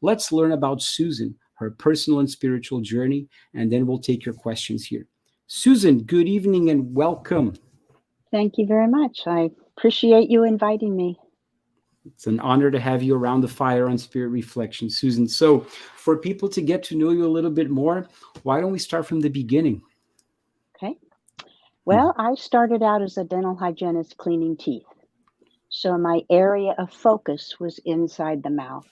Let's learn about Susan, her personal and spiritual journey, and then we'll take your questions here. Susan, good evening and welcome. Thank you very much. I appreciate you inviting me. It's an honor to have you around the fire on Spirit Reflection, Susan. So, for people to get to know you a little bit more, why don't we start from the beginning? Okay. Well, I started out as a dental hygienist cleaning teeth. So my area of focus was inside the mouth.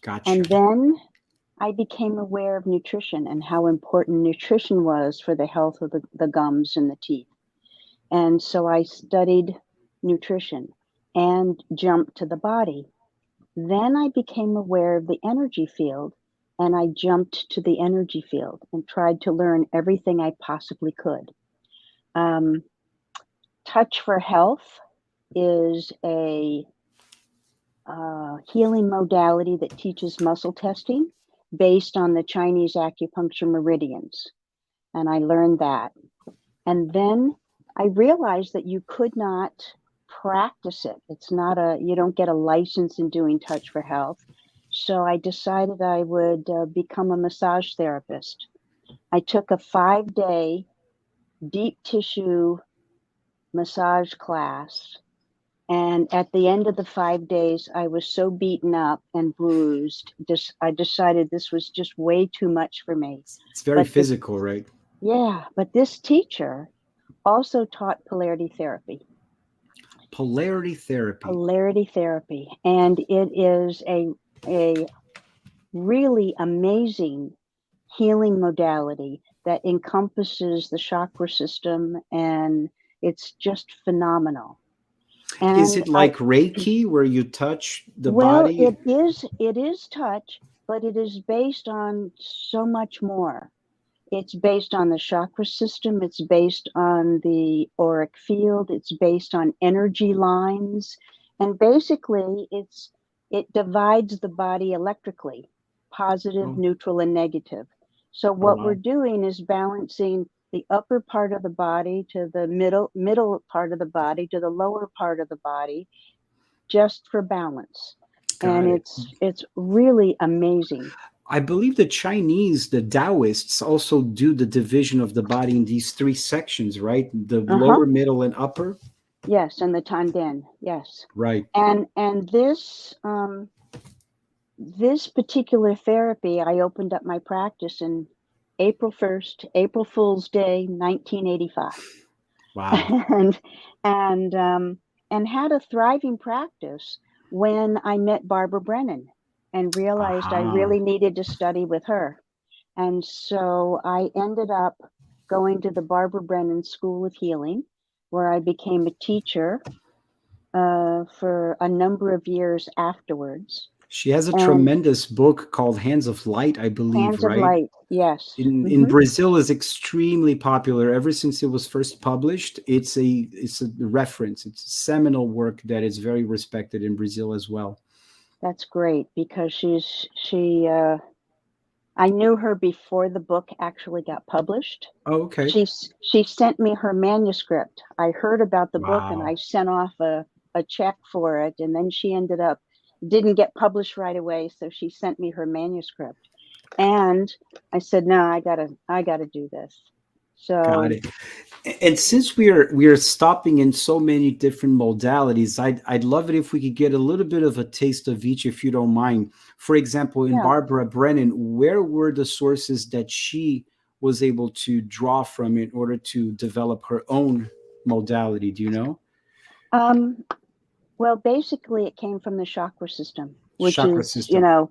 Gotcha. And then I became aware of nutrition and how important nutrition was for the health of the gums and the teeth. And so I studied nutrition and jumped to the body. Then I became aware of the energy field and I jumped to the energy field and tried to learn everything I possibly could. Touch for Health is a healing modality that teaches muscle testing based on the Chinese acupuncture meridians. And I learned that. And then I realized that you could not practice it. You don't get a license in doing Touch for Health. So I decided I would become a massage therapist. I took a 5-day deep tissue massage class. And at the end of the 5 days, I was so beaten up and bruised. I decided this was just way too much for me. It's very physical, right? Yeah, but this teacher also taught polarity therapy. Polarity therapy. Polarity therapy. And it is a really amazing healing modality that encompasses the chakra system, and it's just phenomenal. And is it like Reiki where you touch the body? Well, it is touch, but it is based on so much more. It's based on the chakra system. It's based on the auric field. It's based on energy lines. And basically, it divides the body electrically, positive, neutral, and negative. So what we're doing is balancing the upper part of the body to the middle part of the body to the lower part of the body, just for balance. It's really amazing. I believe the Chinese, the Taoists, also do the division of the body in these 3 sections, right? The lower, middle, and upper. Yes, and the Tanden. Yes. Right. And this particular therapy, I opened up my practice in April 1st, April Fool's Day, 1985. Wow. And had a thriving practice when I met Barbara Brennan and realized I really needed to study with her. And so I ended up going to the Barbara Brennan School of Healing, where I became a teacher for a number of years afterwards. She has a tremendous book called Hands of Light, I believe, Hands right? of Light, yes. In Brazil is extremely popular. Ever since it was first published, it's a reference. It's a seminal work that is very respected in Brazil as well. That's great, because I knew her before the book actually got published. Oh, okay. She sent me her manuscript. I heard about the book and I sent off a check for it, and then she didn't get published right away, so she sent me her manuscript. And I said, no, I gotta do this. So got it. And since we are stopping in so many different modalities, I'd love it if we could get a little bit of a taste of each, if you don't mind. For example, in Barbara Brennan, where were the sources that she was able to draw from in order to develop her own modality? Do you know? Well, basically, it came from the chakra system, which is, system.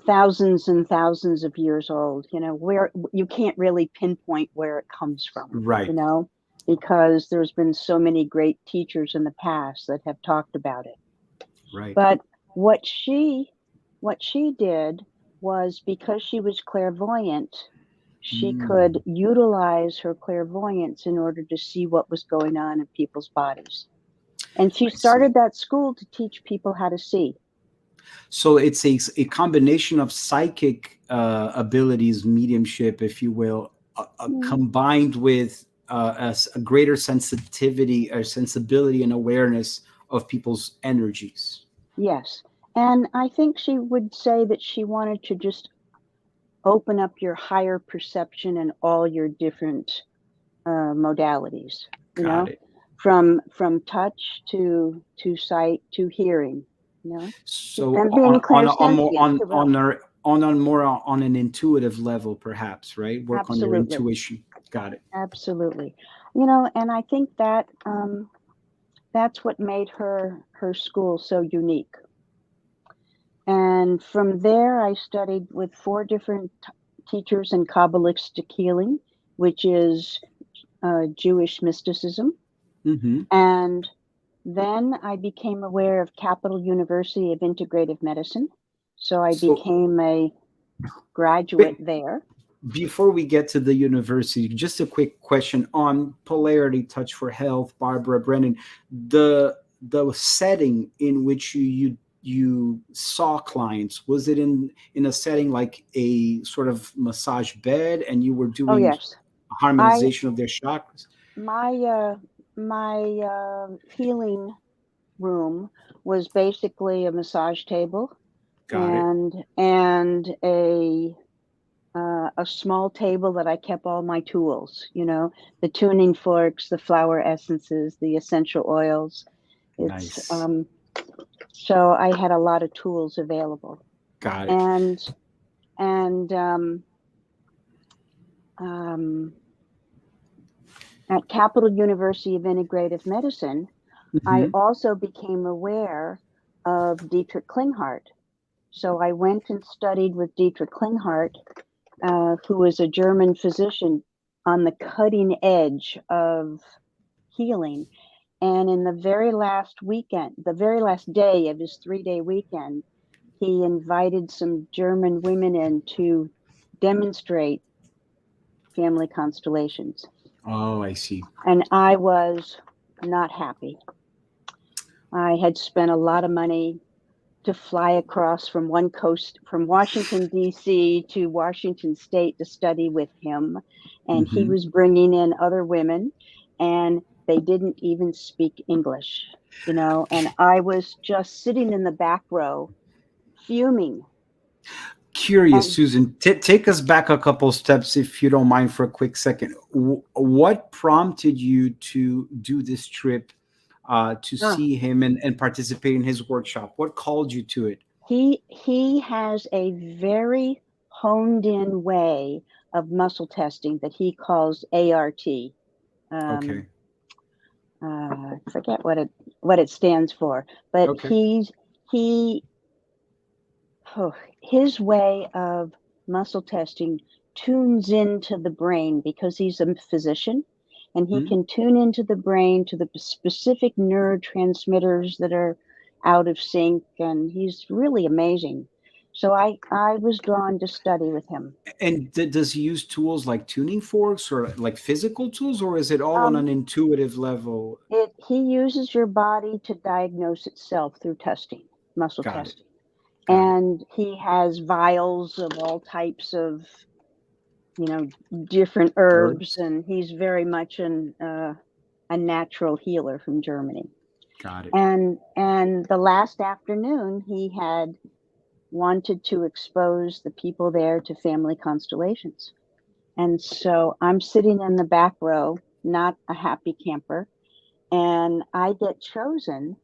Thousands and thousands of years old. Where you can't really pinpoint where it comes from, right? Because there's been so many great teachers in the past that have talked about it. Right. But what she did was, because she was clairvoyant, she could utilize her clairvoyance in order to see what was going on in people's bodies. And she started that school to teach people how to see. So it's a combination of psychic abilities, mediumship, if you will, combined with a greater sensitivity or sensibility and awareness of people's energies. Yes. And I think she would say that she wanted to just open up your higher perception in all your different modalities, Got it. from touch to sight to hearing, So and being on more clairsentient as well. on an intuitive level, perhaps, right? Work on your Absolutely. intuition. Got it. Absolutely. And I think that that's what made her school so unique. And from there, I studied with 4 different teachers in Kabbalistic healing, which is Jewish mysticism. Mm-hmm. And then I became aware of Capital University of Integrative Medicine. So I So became a graduate there. before we get to the university, just a quick question on polarity touch for health, Barbara Brennan. The setting in which you saw clients, was it in a setting like a sort of massage bed, and you were Oh, doing yes. I harmonization of their chakras? my healing room was basically a massage table Got it. and a small table that I kept all my tools, the tuning forks, the flower essences, the essential oils. It's Nice. So I had a lot of tools available, Got it. and and um, at Capital University of Integrative Medicine, I Hmm. also became aware of Dietrich Klinghardt. So I went and studied with Dietrich Klinghardt, who was a German physician on the cutting edge of healing. And in the very last weekend, the very last day of his 3-day weekend, he invited some German women in to demonstrate family constellations. Oh, I see. And I was not happy. I had spent a lot of money to fly across from one coast, from Washington, D.C. to Washington State to study with him. And he Hmm. was bringing in other women, and they didn't even speak English, and I was just sitting in the back row fuming. Curious, And Susan, take us back a couple steps, if you don't mind, for a quick second. What prompted you to do this trip, to uh, see him and participate in his workshop? What called you to it? he has a very honed in way of muscle testing that he calls ART. Um, Okay. I forget what it stands for, but Okay. he oh, his way of muscle testing tunes into the brain because he's a physician, and he Mhm. can tune into the brain to the specific neurotransmitters that are out of sync, and he's really amazing. So I was drawn to study with him. And does he use tools like tuning forks or like physical tools, or is it all on Um, an intuitive level? he uses your body to diagnose itself through testing, muscle Got it. testing. Got it. And he has vials of all types of, different herbs, Herbs. and he's very much a natural healer from Germany. Got it. And the last afternoon, he had wanted to expose the people there to family constellations. And so I'm sitting in the back row, not a happy camper, and I get chosen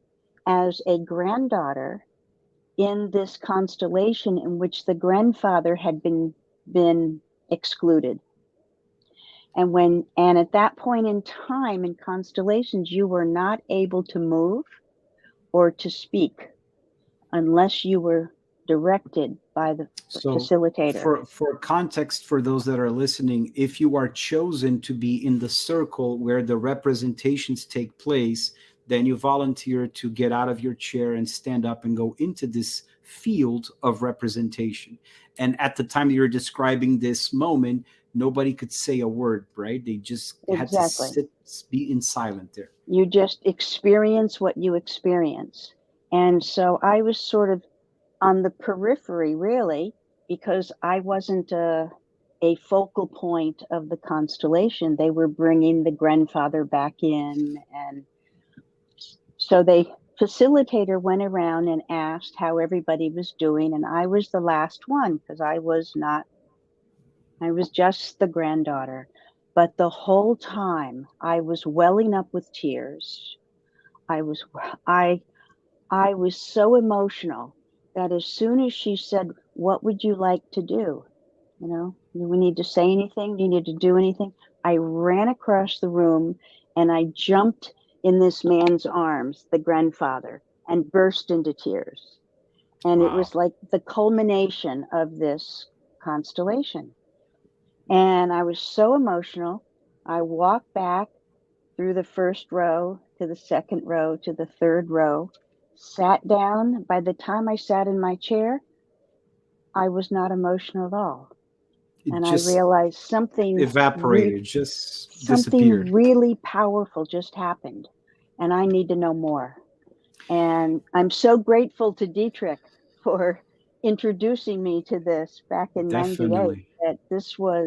as a granddaughter in this constellation in which the grandfather had been excluded. And at that point in time in constellations, you were not able to move or to speak unless you were directed by the So, facilitator. for context, for those that are listening, if you are chosen to be in the circle where the representations take place, then you volunteer to get out of your chair and stand up and go into this field of representation. And at the time that you're describing this moment, nobody could say a word, right? They just had to Exactly. sit, be in silent there. You just experience what you experience. And so I was sort of on the periphery, really, because I wasn't a focal point of the constellation. They were bringing the grandfather back in, and so they facilitator went around and asked how everybody was doing, and I was the last one because I was just the granddaughter. But the whole time I was welling up with tears. I was I I was so emotional that as soon as she said, "What would you like to do?" Do we need to say anything? Do you need to do anything? I ran across the room and I jumped in this man's arms, the grandfather, and burst into tears. And it Wow. was like the culmination of this constellation. And I was so emotional. I walked back through the first row to the second row to the third row, sat down. By the time I sat in my chair, I was not emotional at all. It And I just realized something evaporated, just something disappeared. really powerful just happened, and I need to know more. And I'm so grateful to Dietrich for introducing me to this back in '98. Definitely. That this was